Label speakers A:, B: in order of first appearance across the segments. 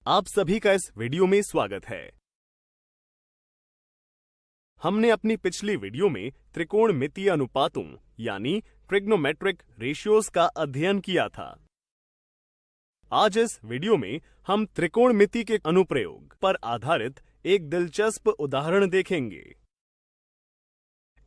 A: आप सभी का इस वीडियो में स्वागत है। हमने अपनी पिछली वीडियो में त्रिकोणमितीय अनुपातों यानी ट्रिग्नोमेट्रिक रेशियोज का अध्ययन किया था। आज इस वीडियो में हम त्रिकोणमिति के अनुप्रयोग पर आधारित एक दिलचस्प उदाहरण देखेंगे।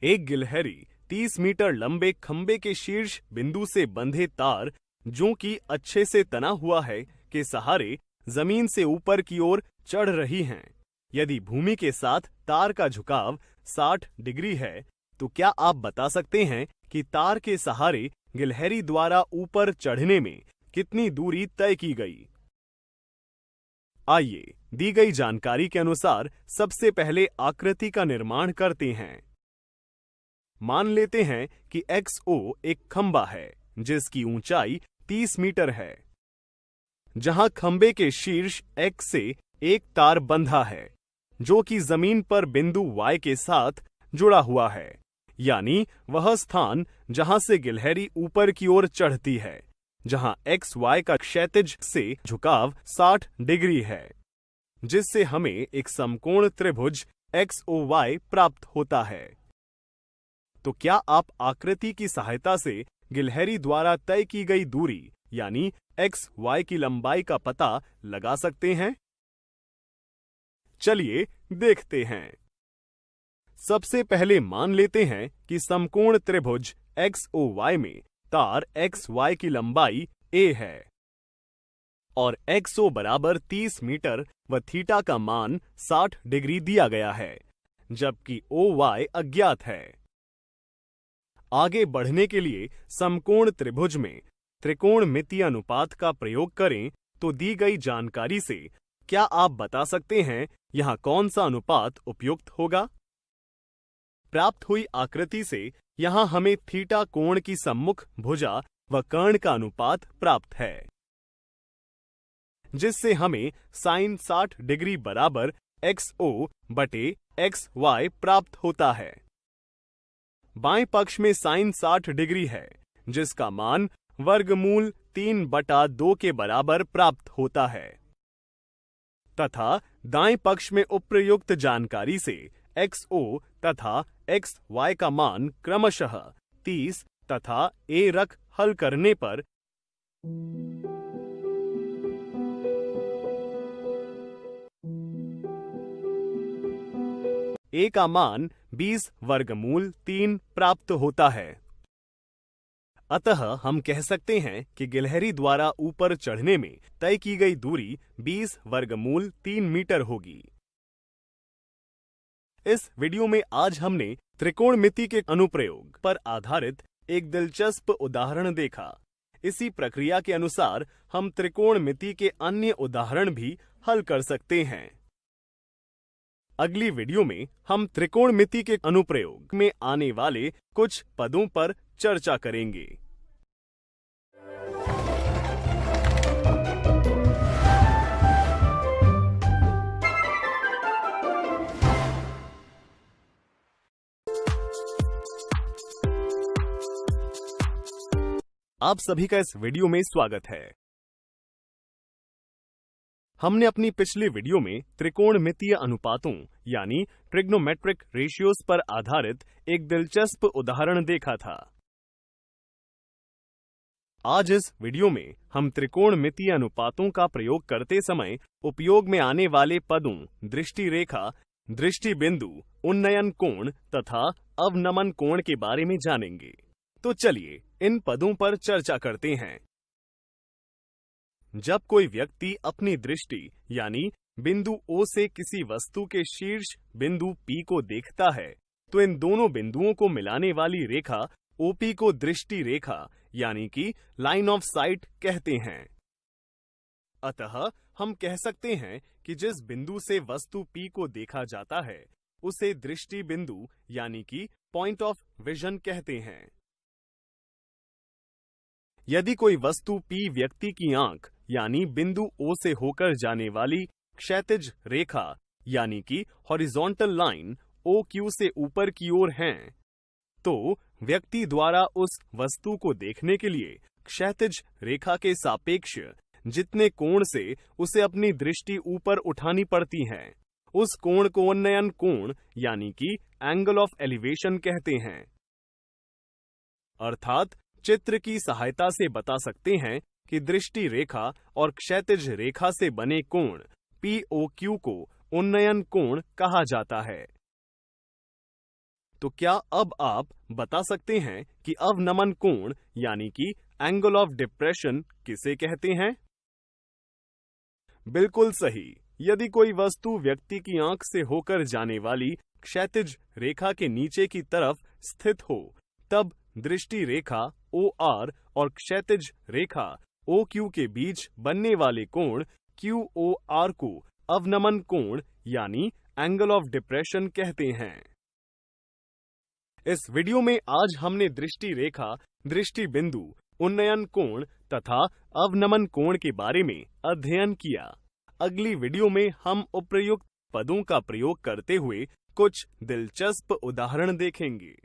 A: एक गिलहरी 30 मीटर लंबे खंबे के शीर्ष बिंदु से बंधे तार, जो कि अच्छे से तना हुआ है, के सहारे जमीन से ऊपर की ओर चढ़ रही हैं। यदि भूमि के साथ तार का झुकाव 60 डिग्री है, तो क्या आप बता सकते हैं कि तार के सहारे गिलहरी द्वारा ऊपर चढ़ने में कितनी दूरी तय की गई? आइए दी गई जानकारी के अनुसार सबसे पहले आकृति का निर्माण करते हैं। मान लेते हैं कि XO एक खंबा है जिसकी ऊंचाई 30 मीटर है, जहां खंबे के शीर्ष X से एक तार बंधा है जो कि जमीन पर बिंदु Y के साथ जुड़ा हुआ है, यानी वह स्थान जहां से गिलहरी ऊपर की ओर चढ़ती है, जहां XY का क्षैतिज से झुकाव 60 डिग्री है, जिससे हमें एक समकोण त्रिभुज XOY प्राप्त होता है। तो क्या आप आकृति की सहायता से गिलहरी द्वारा तय की गई दूरी यानी XY की लंबाई का पता लगा सकते हैं? चलिए देखते हैं। सबसे पहले मान लेते हैं कि समकोण त्रिभुज XOY में तार XY की लंबाई a है और XO बराबर 30 मीटर व थीटा का मान 60 डिग्री दिया गया है, जबकि OY अज्ञात है। आगे बढ़ने के लिए समकोण त्रिभुज में त्रिकोणमितीय अनुपात का प्रयोग करें तो दी गई जानकारी से क्या आप बता सकते हैं यहां कौन सा अनुपात उपयुक्त होगा? प्राप्त हुई आकृति से यहां हमें थीटा कोण की सम्मुख भुजा व कर्ण का अनुपात प्राप्त है, जिससे हमें साइन 60 डिग्री बराबर XO बटे XY प्राप्त होता है। बाएं पक्ष में साइन 60 डिग्री है, जिसका मान वर्गमूल 3/2 के बराबर प्राप्त होता है, तथा दाएं पक्ष में उपर्युक्त जानकारी से XO तथा XY का मान क्रमशः 30 तथा a रख हल करने पर a का मान 20 वर्गमूल 3 प्राप्त होता है। अतः हम कह सकते हैं कि गिलहरी द्वारा ऊपर चढ़ने में तय की गई दूरी 20 वर्गमूल 3 मीटर होगी। इस वीडियो में आज हमने त्रिकोणमिति के अनुप्रयोग पर आधारित एक दिलचस्प उदाहरण देखा। इसी प्रक्रिया के अनुसार हम त्रिकोणमिति के अन्य उदाहरण भी हल कर सकते हैं। अगली वीडियो में हम त्रिकोणमिति के अनुप्रयोग में आने वाले कुछ पदों पर चर्चा करेंगे। आप सभी का इस वीडियो में स्वागत है। हमने अपनी पिछली वीडियो में त्रिकोणमितीय अनुपातों यानी ट्रिग्नोमेट्रिक रेशियोज पर आधारित एक दिलचस्प उदाहरण देखा था। आज इस वीडियो में हम त्रिकोणमितीय अनुपातों का प्रयोग करते समय उपयोग में आने वाले पदों दृष्टि रेखा, दृष्टि बिंदु, उन्नयन कोण तथा अवनमन कोण के बारे में जानेंगे। तो चलिए इन पदों पर चर्चा करते हैं। जब कोई व्यक्ति अपनी दृष्टि यानी बिंदु O से किसी वस्तु के शीर्ष बिंदु P को देखता है, तो इन दोनों बिंदुओं को मिलाने वाली रेखा OP को दृष्टि रेखा यानी कि लाइन ऑफ साइट कहते हैं। अतः हम कह सकते हैं कि जिस बिंदु से वस्तु P को देखा जाता है उसे दृष्टि बिंदु यानी कि पॉइंट ऑफ विजन कहते हैं। यदि कोई वस्तु P व्यक्ति की आंख यानी बिंदु O से होकर जाने वाली क्षैतिज रेखा यानी कि हॉरिजॉन्टल लाइन OQ से ऊपर की ओर है, तो व्यक्ति द्वारा उस वस्तु को देखने के लिए क्षैतिज रेखा के सापेक्ष जितने कोण से उसे अपनी दृष्टि ऊपर उठानी पड़ती है उस कोण को उन्नयन कोण यानी कि एंगल ऑफ एलिवेशन कहते हैं। अर्थात चित्र की सहायता से बता सकते हैं कि दृष्टि रेखा और क्षैतिज रेखा से बने कोण POQ को उन्नयन कोण कहा जाता है। तो क्या अब आप बता सकते हैं कि अवनमन कोण यानी कि एंगल ऑफ डिप्रेशन किसे कहते हैं? बिल्कुल सही। यदि कोई वस्तु व्यक्ति की आंख से होकर जाने वाली क्षैतिज रेखा के नीचे की तरफ स्थित हो तब दृष्टि रेखा OR और क्षैतिज रेखा OQ के बीच बनने वाले कोण QOR को अवनमन कोण यानी एंगल ऑफ डिप्रेशन कहते हैं। इस वीडियो में आज हमने दृष्टि रेखा, दृष्टि बिंदु, उन्नयन कोण तथा अवनमन कोण के बारे में अध्ययन किया। अगली वीडियो में हम उपर्युक्त पदों का प्रयोग करते हुए कुछ दिलचस्प उदाहरण देखेंगे।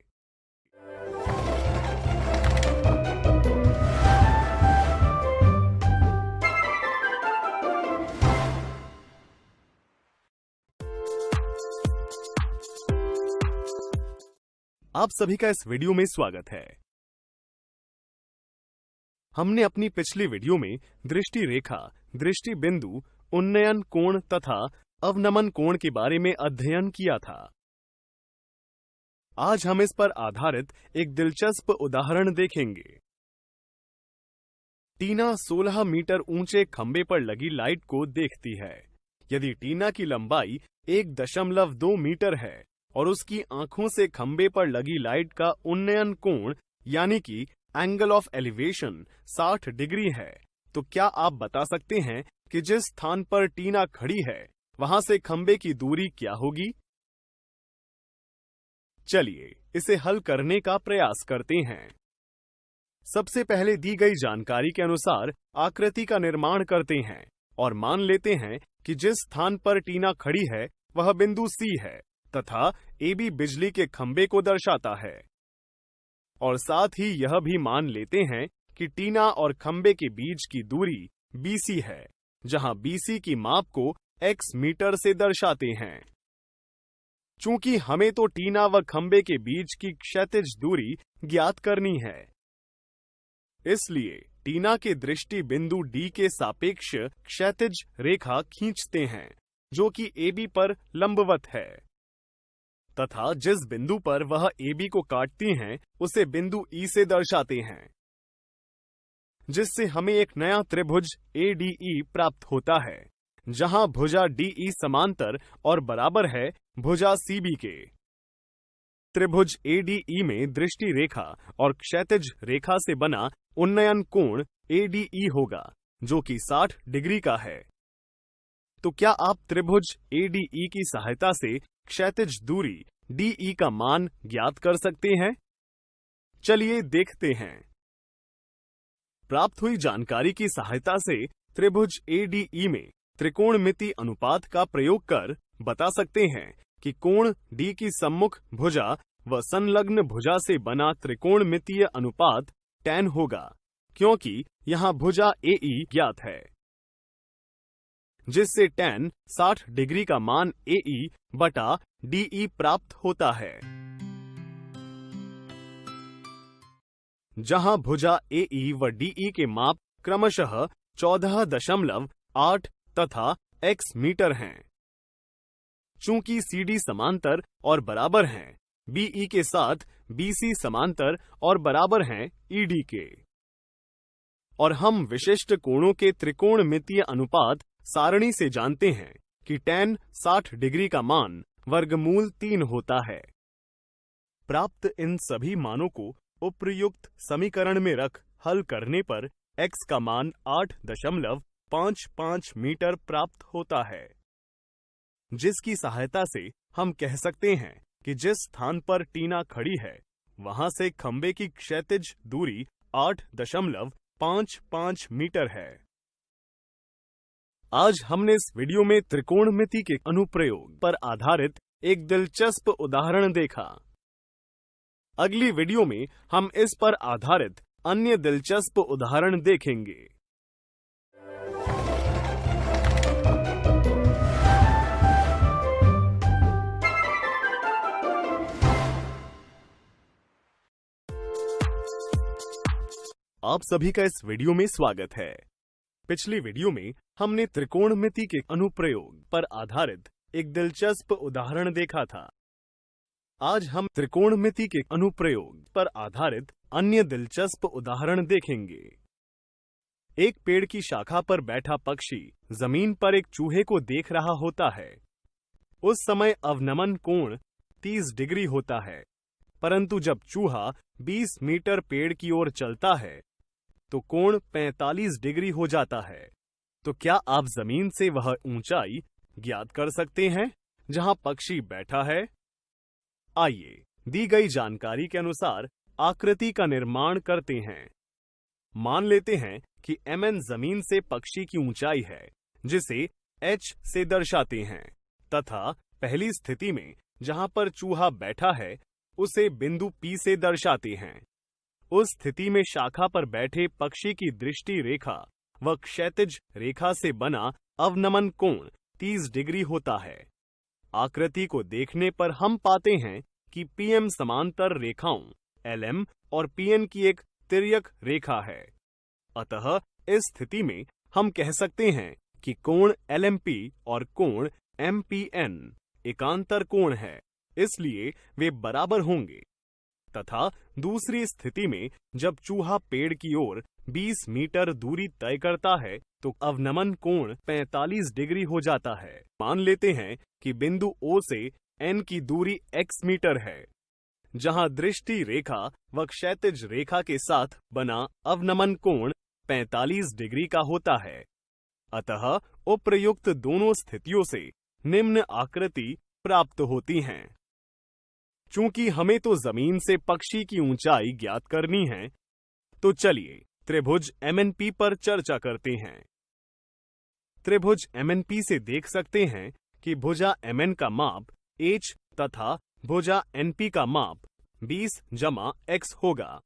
A: आप सभी का इस वीडियो में स्वागत है। हमने अपनी पिछली वीडियो में दृष्टि रेखा, दृष्टि बिंदु, उन्नयन कोण तथा अवनमन कोण के बारे में अध्ययन किया था। आज हम इस पर आधारित एक दिलचस्प उदाहरण देखेंगे। टीना 16 मीटर ऊंचे खंबे पर लगी लाइट को देखती है। यदि टीना की लंबाई 1.2 मीटर है और उसकी आंखों से खंबे पर लगी लाइट का उन्नयन कोण यानी कि एंगल ऑफ एलिवेशन 60 डिग्री है, तो क्या आप बता सकते हैं कि जिस स्थान पर टीना खड़ी है वहां से खंबे की दूरी क्या होगी? चलिए इसे हल करने का प्रयास करते हैं। सबसे पहले दी गई जानकारी के अनुसार आकृति का निर्माण करते हैं और मान लेते हैं कि जिस स्थान पर टीना खड़ी है वह बिंदु C है तथा AB बिजली के खंबे को दर्शाता है। और साथ ही यह भी मान लेते हैं कि टीना और खंबे के बीच की दूरी BC है, जहां BC की माप को x मीटर से दर्शाते हैं। चूंकि हमें तो टीना व खंबे के बीच की क्षैतिज दूरी ज्ञात करनी है, इसलिए टीना के दृष्टि बिंदु D के सापेक्ष क्षैतिज रेखा खींचते हैं जो कि AB पर लंबवत है तथा जिस बिंदु पर वह AB को काटती हैं उसे बिंदु E से दर्शाते हैं, जिससे हमें एक नया त्रिभुज ADE प्राप्त होता है जहां भुजा DE समांतर और बराबर है भुजा CB के। त्रिभुज ADE में दृष्टि रेखा और क्षैतिज रेखा से बना उन्नयन कोण ADE होगा जो कि 60 डिग्री का है। तो क्या आप त्रिभुज ADE की सहायता से क्षैतिज दूरी DE का मान ज्ञात कर सकते हैं? चलिए देखते हैं। प्राप्त हुई जानकारी की सहायता से त्रिभुज ADE में त्रिकोणमिति अनुपात का प्रयोग कर बता सकते हैं कि कोण D की सम्मुख भुजा व संलग्न भुजा से बना त्रिकोणमितीय अनुपात tan होगा, क्योंकि यहाँ भुजा AE ज्ञात है, जिससे tan 60 डिग्री का मान AE बटा DE प्राप्त होता है। जहां भुजा AE व DE के माप क्रमशः 14.8 तथा x मीटर हैं। चूंकि CD समांतर और बराबर हैं BE के साथ BC समांतर और बराबर हैं ED के, और हम विशिष्ट कोणों के त्रिकोणमितीय अनुपात सारणी से जानते हैं कि tan 60 डिग्री का मान वर्गमूल 3 होता है। प्राप्त इन सभी मानों को उपर्युक्त समीकरण में रख हल करने पर x का मान 8.55 मीटर प्राप्त होता है, जिसकी सहायता से हम कह सकते हैं कि जिस स्थान पर टीना खड़ी है वहां से खंबे की क्षैतिज दूरी 8.55 मीटर है। आज हमने इस वीडियो में त्रिकोणमिति के अनुप्रयोग पर आधारित एक दिलचस्प उदाहरण देखा। अगली वीडियो में हम इस पर आधारित अन्य दिलचस्प उदाहरण देखेंगे। आप सभी का इस वीडियो में स्वागत है। पिछली वीडियो में हमने त्रिकोणमिति के अनुप्रयोग पर आधारित एक दिलचस्प उदाहरण देखा था। आज हम त्रिकोणमिति के अनुप्रयोग पर आधारित अन्य दिलचस्प उदाहरण देखेंगे। एक पेड़ की शाखा पर बैठा पक्षी जमीन पर एक चूहे को देख रहा होता है। उस समय अवनमन कोण 30 डिग्री होता है, परंतु जब चूहा 20 मीटर पेड़ की ओर चलता है तो कोण 45 डिग्री हो जाता है। तो क्या आप जमीन से वह ऊंचाई ज्ञात कर सकते हैं जहां पक्षी बैठा है? आइए दी गई जानकारी के अनुसार आकृति का निर्माण करते हैं। मान लेते हैं कि mn जमीन से पक्षी की ऊंचाई है, जिसे h से दर्शाते हैं, तथा पहली स्थिति में जहां पर चूहा बैठा है उसे बिंदु P से दर्शाते हैं। उस स्थिति में शाखा पर बैठे पक्षी की दृष्टि रेखा व क्षैतिज रेखा से बना अवनमन कोण 30 डिग्री होता है। आकृति को देखने पर हम पाते हैं कि PM समांतर रेखाओं LM और PN की एक तिर्यक रेखा है। अतः इस स्थिति में हम कह सकते हैं कि कोण LMP और कोण MPN एकांतर कोण है, इसलिए वे बराबर होंगे। तथा दूसरी स्थिति में जब चूहा पेड़ की ओर 20 मीटर दूरी तय करता है तो अवनमन कोण 45 डिग्री हो जाता है। मान लेते हैं कि बिंदु O से N की दूरी x मीटर है, जहां दृष्टि रेखा व क्षैतिज रेखा के साथ बना अवनमन कोण 45 डिग्री का होता है। अतः उपर्युक्त दोनों स्थितियों से निम्न आकृति प्राप्त होती हैं। चूंकि हमें तो जमीन से पक्षी की ऊंचाई ज्ञात करनी है, तो चलिए त्रिभुज MNP पर चर्चा करते हैं। त्रिभुज MNP से देख सकते हैं कि भुजा MN का माप h तथा भुजा NP का माप 20 जमा x होगा।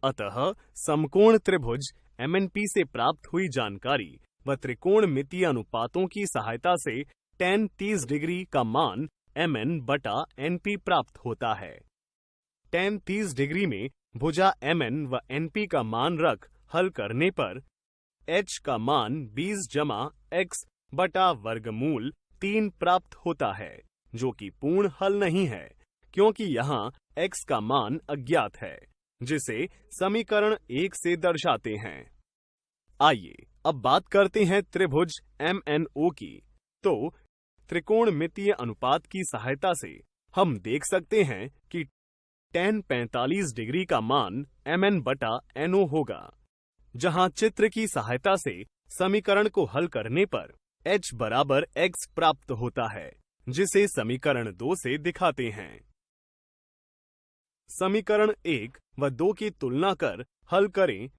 A: अतः समकोण त्रिभुज MNP से प्राप्त हुई जानकारी व त्रिकोणमितीय अनुपातों की सहायता से tan 30 डिग्री का मान MN बटा NP प्राप्त होता है। tan 30 डिग्री में भुजा MN व NP का मान रख हल करने पर h का मान 20 जमा x बटा वर्गमूल 3 प्राप्त होता है, जो कि पूर्ण हल नहीं है, क्योंकि यहाँ x का मान अज्ञात है, जिसे समीकरण 1 से दर्शाते हैं। आइए अब बात करते हैं त्रिभुज MNO की। तो त्रिकोणमितीय अनुपात की सहायता से हम देख सकते हैं कि tan 45 डिग्री का मान MN बटा NO होगा, जहां चित्र की सहायता से समीकरण को हल करने पर h बराबर x प्राप्त होता है, जिसे समीकरण 2 से दिखाते हैं। समीकरण 1 व 2 की तुलना कर हल करें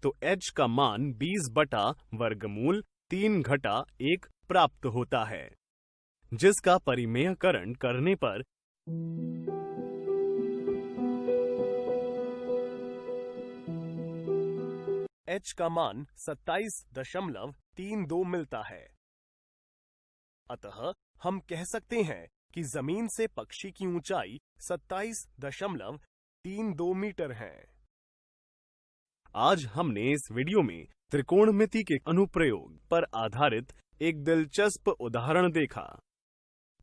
A: तो h का मान 20 बटा वर्गमूल 3 घटा 1 प्राप्त होता है, जिसका परिमेयकरण करने पर h का मान 27.32 मिलता है। अतः हम कह सकते हैं कि जमीन से पक्षी की ऊंचाई 27.32 मीटर है। आज हमने इस वीडियो में त्रिकोणमिति के अनुप्रयोग पर आधारित एक दिलचस्प उदाहरण देखा।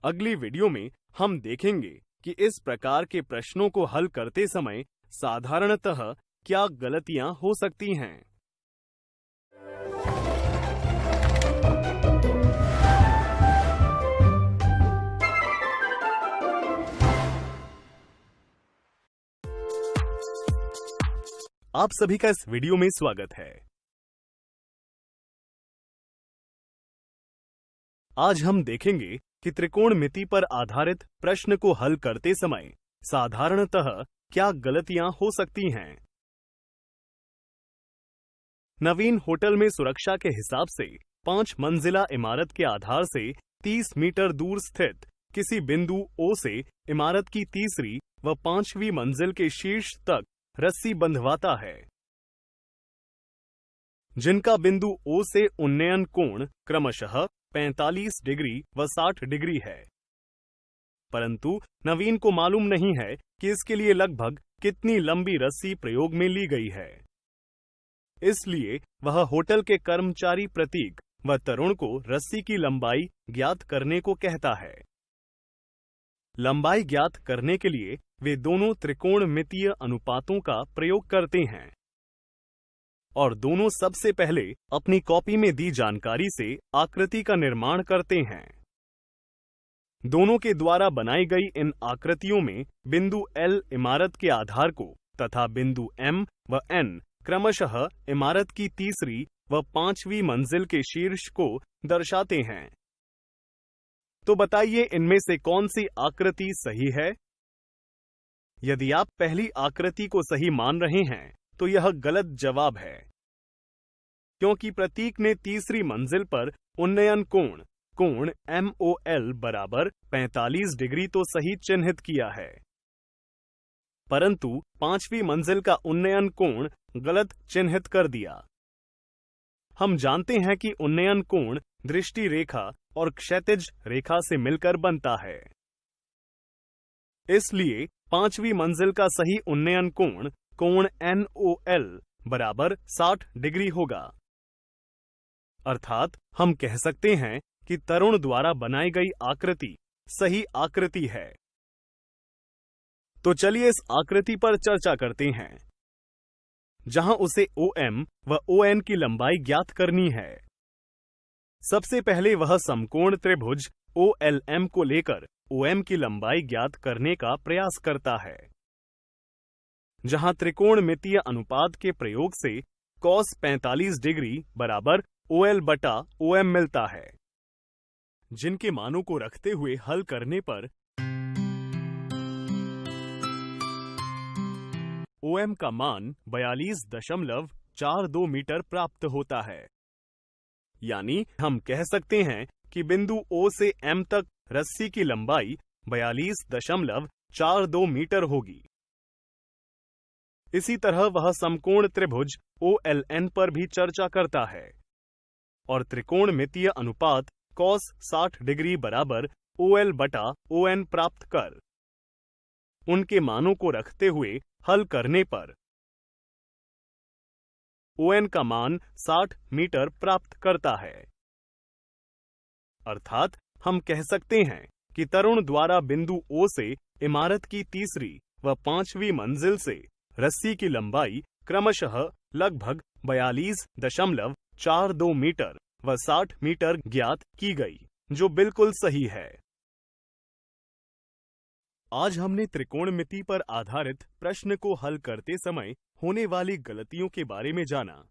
A: अगली वीडियो में हम देखेंगे कि इस प्रकार के प्रश्नों को हल करते समय साधारणतः क्या गलतियां हो सकती हैं। आप सभी का इस वीडियो में स्वागत है। आज हम देखेंगे कि त्रिकोणमिति पर आधारित प्रश्न को हल करते समय साधारणतः क्या गलतियां हो सकती हैं। नवीन होटल में सुरक्षा के हिसाब से 5 मंजिला इमारत के आधार से 30 मीटर दूर स्थित किसी बिंदु O से इमारत की तीसरी व 5वीं मंजिल के शीर्ष तक रस्सी बंधवाता है, जिनका बिंदु O से उन्नयन कोण क्रमशः 45 डिग्री व 60 डिग्री है। परंतु नवीन को मालूम नहीं है कि इसके लिए लगभग कितनी लंबी रस्सी प्रयोग में ली गई है। इसलिए वह होटल के कर्मचारी प्रतीक व तरुण को रस्सी की लंबाई ज्ञात करने को कहता है। लंबाई ज्ञात करने के लिए वे दोनों त्रिकोणमितीय अनुपातों का प्रयोग करते हैं और दोनों सबसे पहले अपनी कॉपी में दी जानकारी से आकृति का निर्माण करते हैं। दोनों के द्वारा बनाई गई इन आकृतियों में बिंदु L इमारत के आधार को तथा बिंदु M व N क्रमशः इमारत की तीसरी व पांचवी मंजिल के शीर्ष को दर्शाते हैं। तो बताइए इनमें से कौन सी आकृति सही है? यदि आप पहली आकृति को सही मान रहे हैं तो यह गलत जवाब है, क्योंकि प्रतीक ने तीसरी मंजिल पर उन्नयन कोण MOL बराबर 45 डिग्री तो सही चिन्हित किया है, परंतु पांचवी मंजिल का उन्नयन कोण गलत चिन्हित कर दिया। हम जानते हैं कि उन्नयन कोण दृष्टि रेखा और क्षैतिज रेखा से मिलकर बनता है। इसलिए पांचवी मंजिल का सही उन्नयन कोण NOL बराबर 60 डिग्री होगा। अर्थात हम कह सकते हैं कि तरुण द्वारा बनाई गई आकृति सही आकृति है। तो चलिए इस आकृति पर चर्चा करते हैं, जहां उसे OM व ON की लंबाई ज्ञात करनी है। सबसे पहले वह समकोण त्रिभुज OLM को लेकर OM की लंबाई ज्ञात करने का प्रयास करता है, जहां त्रिकोणमितीय अनुपात के प्रयोग से cos 45 डिग्री बराबर OL बटा OM मिलता है, जिनके मानों को रखते हुए हल करने पर OM का मान 42.42 मीटर प्राप्त होता है। यानी हम कह सकते हैं कि बिंदु O से M तक रस्सी की लंबाई 42.42 मीटर होगी। इसी तरह वह समकोण त्रिभुज OLN पर भी चर्चा करता है और त्रिकोणमितीय अनुपात cos 60 डिग्री बराबर OL बटा ON प्राप्त कर उनके मानों को रखते हुए हल करने पर ON का मान 60 मीटर प्राप्त करता है। अर्थात हम कह सकते हैं कि तरुण द्वारा बिंदु O से इमारत की तीसरी व पांचवी मंजिल से रस्सी की लंबाई क्रमशः लगभग 42.42 मीटर व 60 मीटर ज्ञात की गई, जो बिल्कुल सही है। आज हमने त्रिकोणमिति पर आधारित प्रश्न को हल करते समय होने वाली गलतियों के बारे में जाना।